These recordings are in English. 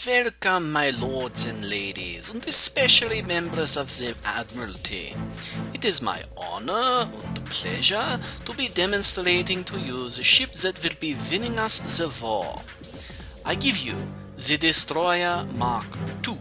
welcome, my lords and ladies, and especially members of the Admiralty. It is my honor and pleasure to be demonstrating to you the ship that will be winning us the war. I give you the Destroyer Mark II.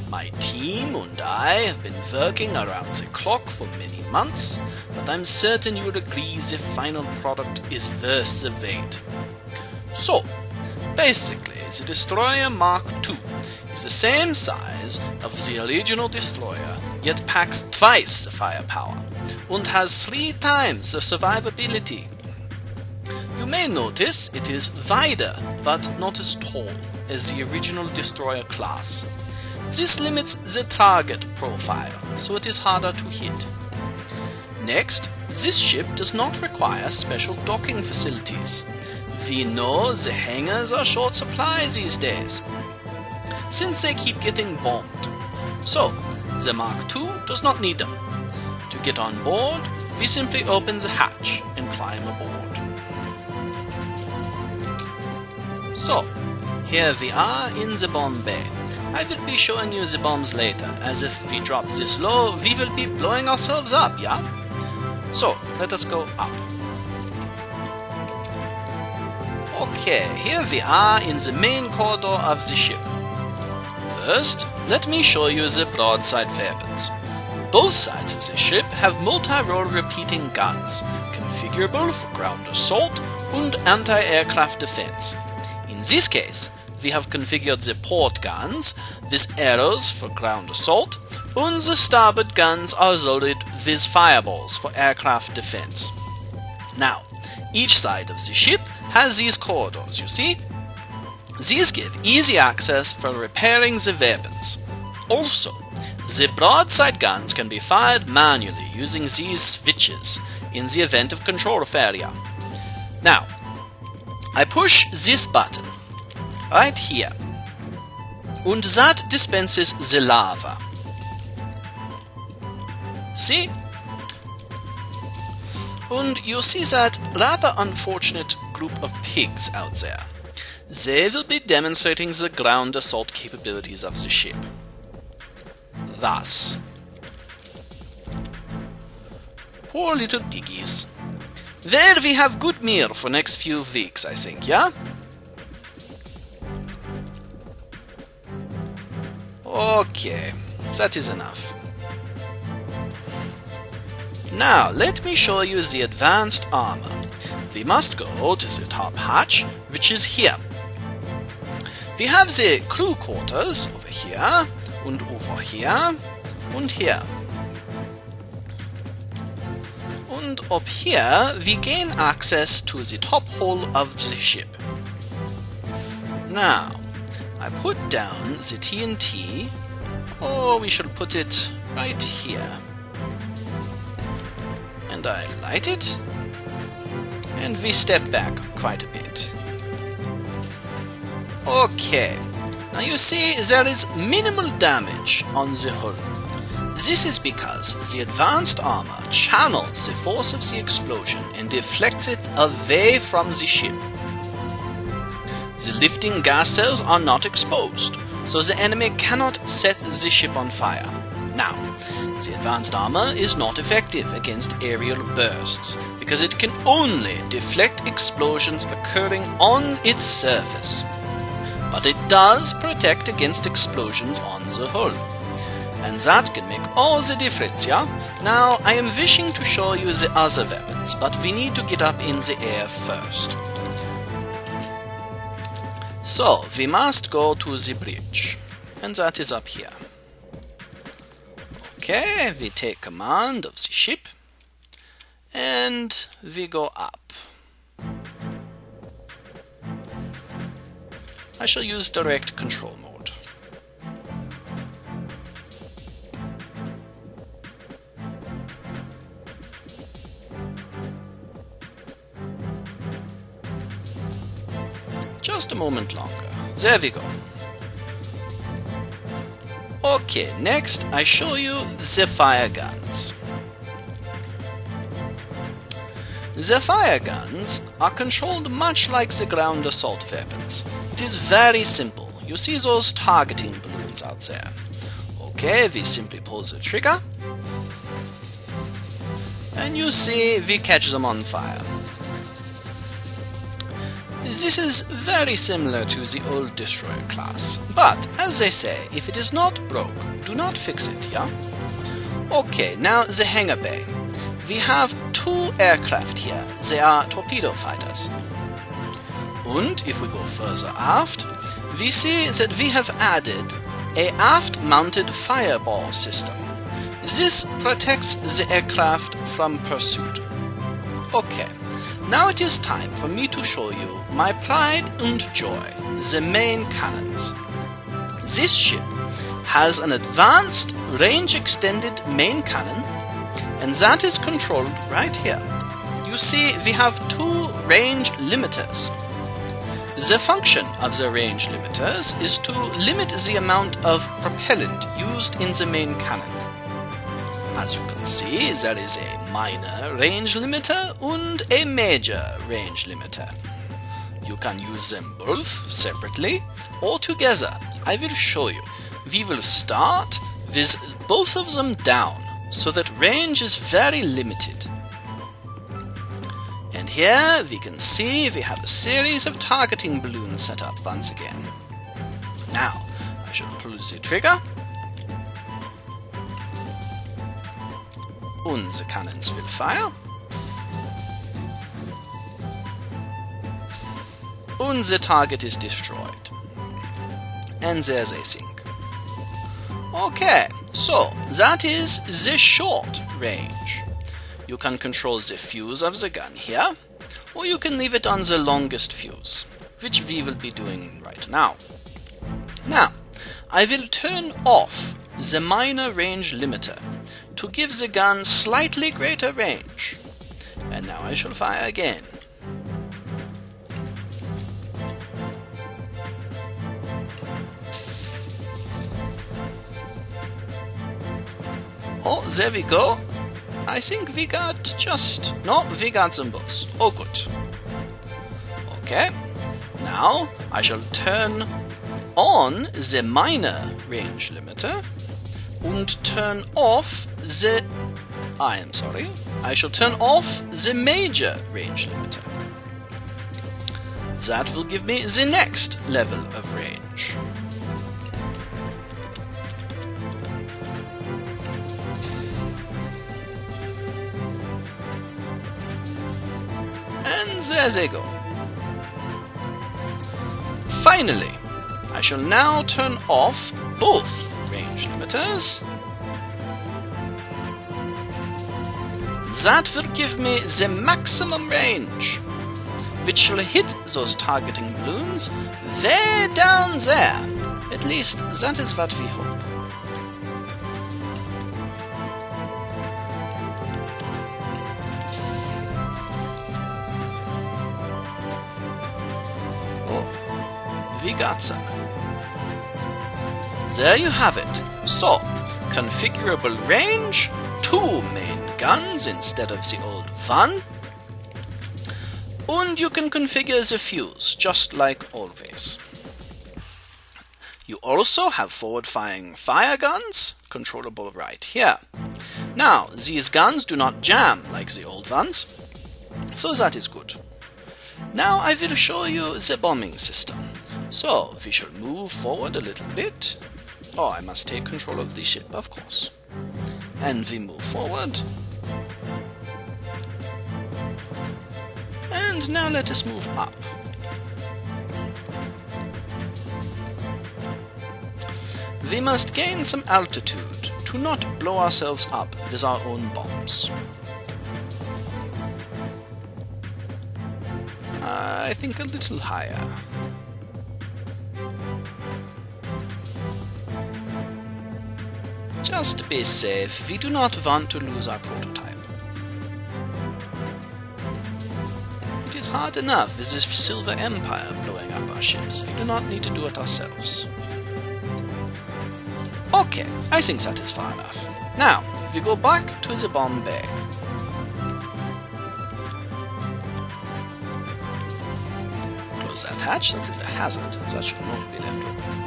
My team and I have been working around the clock for many months, but I'm certain you'll agree the final product is worth the wait. So, basically, the Destroyer Mark II is the same size of the original destroyer, yet packs twice the firepower, and has 3 times the survivability. You may notice it is wider, but not as tall as the original destroyer class. This limits the target profile, so it is harder to hit. Next, this ship does not require special docking facilities. We know the hangars are short supply these days, since they keep getting bombed. So, the Mark II does not need them. To get on board, we simply open the hatch and climb aboard. So, here we are in the bomb bay. I will be showing you the bombs later, as if we drop this low, we will be blowing ourselves up, yeah? So, let us go up. Okay, here we are in the main corridor of the ship. First, let me show you the broadside weapons. Both sides of the ship have multi-role repeating guns, configurable for ground assault and anti-aircraft defense. In this case, we have configured the port guns with arrows for ground assault, and the starboard guns are loaded with fireballs for aircraft defense. Now, each side of the ship has these corridors, you see? These give easy access for repairing the weapons. Also, the broadside guns can be fired manually using these switches in the event of control failure. Now, I push this button right here, and that dispenses the lava. See? And you see that rather unfortunate group of pigs out there. They will be demonstrating the ground assault capabilities of the ship. Thus. Poor little piggies. Well, we have good meal for next few weeks, I think, yeah? Okay, that is enough. Now, let me show you the advanced armor. We must go to the top hatch, which is here. We have the crew quarters over here, and over here, and here. And up here, we gain access to the top hull of the ship. Now, I put down the TNT. Oh, we should put it right here. And I light it, and we step back quite a bit. Okay, now you see there is minimal damage on the hull. This is because the advanced armor channels the force of the explosion and deflects it away from the ship. The lifting gas cells are not exposed, so the enemy cannot set the ship on fire. Now, the advanced armor is not effective against aerial bursts, because it can only deflect explosions occurring on its surface. But it does protect against explosions on the hull. And that can make all the difference, yeah? Now, I am wishing to show you the other weapons, but we need to get up in the air first. So, we must go to the bridge, and that is up here. Okay, we take command of the ship, and we go up. I shall use direct control mode. Just a moment longer. There we go. Okay, next I show you the fire guns. The fire guns are controlled much like the ground assault weapons. It is very simple. You see those targeting balloons out there? Okay, we simply pull the trigger, and you see we catch them on fire. This is very similar to the old destroyer class, but as they say, if it is not broke, do not fix it, yeah? Okay, now the hangar bay. We have 2 aircraft here. They are torpedo fighters. And if we go further aft, we see that we have added a aft-mounted fireball system. This protects the aircraft from pursuit. Okay, now it is time for me to show you my pride and joy, the main cannons. This ship has an advanced range-extended main cannon, and that is controlled right here. You see, we have 2 range limiters. The function of the range limiters is to limit the amount of propellant used in the main cannon. As you can see, there is a minor range limiter and a major range limiter. You can use them both separately or together. I will show you. We will start with both of them down, so that range is very limited. And here we can see we have a series of targeting balloons set up once again. Now, I shall pull the trigger, and the cannons will fire. And the target is destroyed. And there they sink. Okay, so that is the short range. You can control the fuse of the gun here, or you can leave it on the longest fuse, which we will be doing right now. Now, I will turn off the minor range limiter to give the gun slightly greater range. And now I shall fire again. Oh, there we go. I think we got we got them both. Oh, good. Okay. Now, I shall turn on the minor range limiter and turn off the... I shall turn off the major range limiter. That will give me the next level of range. And there they go. Finally, I shall now turn off both range limiters. That will give me the maximum range, which shall hit those targeting balloons way down there. At least that is what we hope. We got some. There you have it. So, configurable range, 2 main guns instead of the old 1. And you can configure the fuse, just like always. You also have forward-firing fire guns, controllable right here. Now, these guns do not jam like the old ones, so that is good. Now I will show you the bombing system. So, we shall move forward a little bit. Oh, I must take control of the ship, of course. And we move forward. And now let us move up. We must gain some altitude to not blow ourselves up with our own bombs. I think a little higher. Just to be safe, we do not want to lose our prototype. It is hard enough with this Silver Empire blowing up our ships. We do not need to do it ourselves. Okay, I think that is far enough. Now, we go back to the bomb bay. Close that hatch, that is a hazard, that should not be left open.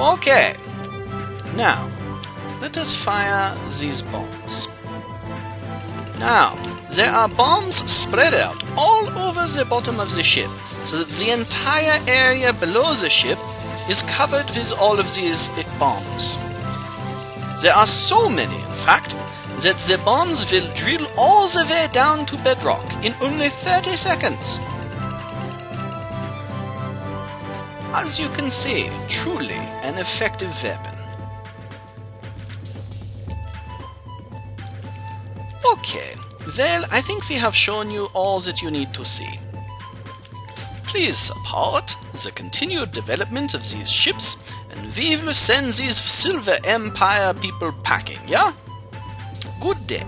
Okay, now let us fire these bombs. Now, there are bombs spread out all over the bottom of the ship, so that the entire area below the ship is covered with all of these bombs. There are so many, in fact, that the bombs will drill all the way down to bedrock in only 30 seconds. As you can see, truly an effective weapon. Okay, well, I think we have shown you all that you need to see. Please support the continued development of these ships, and we will send these Silver Empire people packing, yeah? Good day.